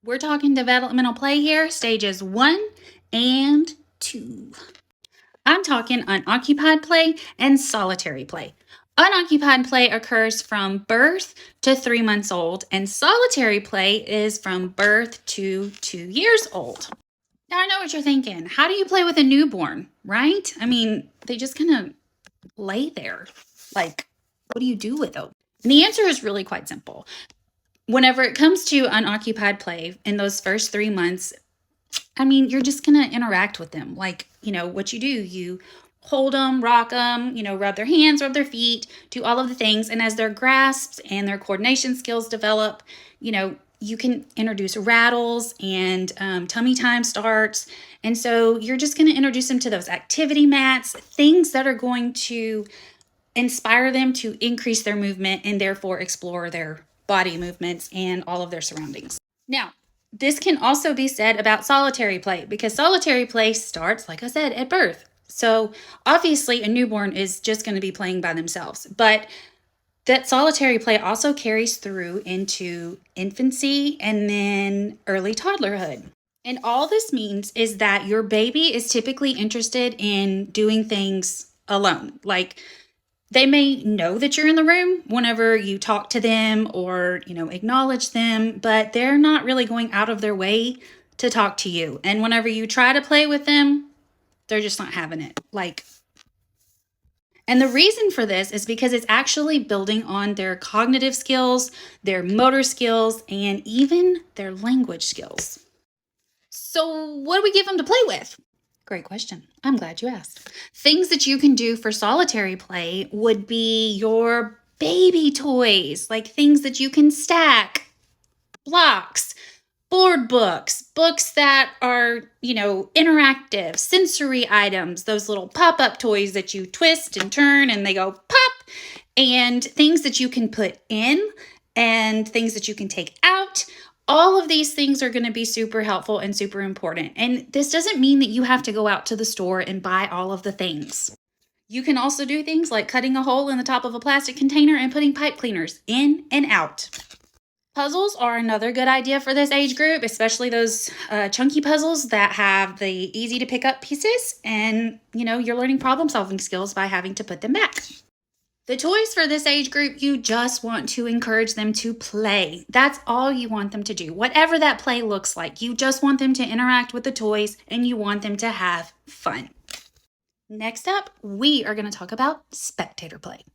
We're talking developmental play here, stages 1 and 2. I'm talking unoccupied play and solitary play. Unoccupied play occurs from birth to 3 months old, and solitary play is from birth to 2 years old. Now, I know what you're thinking. How do you play with a newborn, right? I mean, they just kind of lay there. Like, what do you do with them? And the answer is really quite simple. Whenever it comes to unoccupied play in those first 3 months, I mean, you're just going to interact with them. Like, what you do, you hold them, rock them, rub their hands, rub their feet, do all of the things. And as their grasps and their coordination skills develop, you can introduce rattles and tummy time starts. And so you're just going to introduce them to those activity mats, things that are going to inspire them to increase their movement and therefore explore their body movements and all of their surroundings. Now, this can also be said about solitary play because solitary play starts, like I said, at birth. So obviously a newborn is just going to be playing by themselves, but that solitary play also carries through into infancy and then early toddlerhood. And all this means is that your baby is typically interested in doing things alone. Like, they may know that you're in the room whenever you talk to them or, acknowledge them, but they're not really going out of their way to talk to you. And whenever you try to play with them, they're just not having it. And the reason for this is because it's actually building on their cognitive skills, their motor skills, and even their language skills. So what do we give them to play with? Great question. I'm glad you asked. Things that you can do for solitary play would be your baby toys, like things that you can stack, blocks, board books, books that are, interactive, sensory items, those little pop-up toys that you twist and turn and they go pop, and things that you can put in and things that you can take out. All of these things are going to be super helpful and super important. And this doesn't mean that you have to go out to the store and buy all of the things. You can also do things like cutting a hole in the top of a plastic container and putting pipe cleaners in and out. Puzzles are another good idea for this age group, especially those chunky puzzles that have the easy to pick up pieces. And, you're learning problem solving skills by having to put them back. The toys for this age group, you just want to encourage them to play. That's all you want them to do. Whatever that play looks like, you just want them to interact with the toys and you want them to have fun. Next up, we are going to talk about spectator play.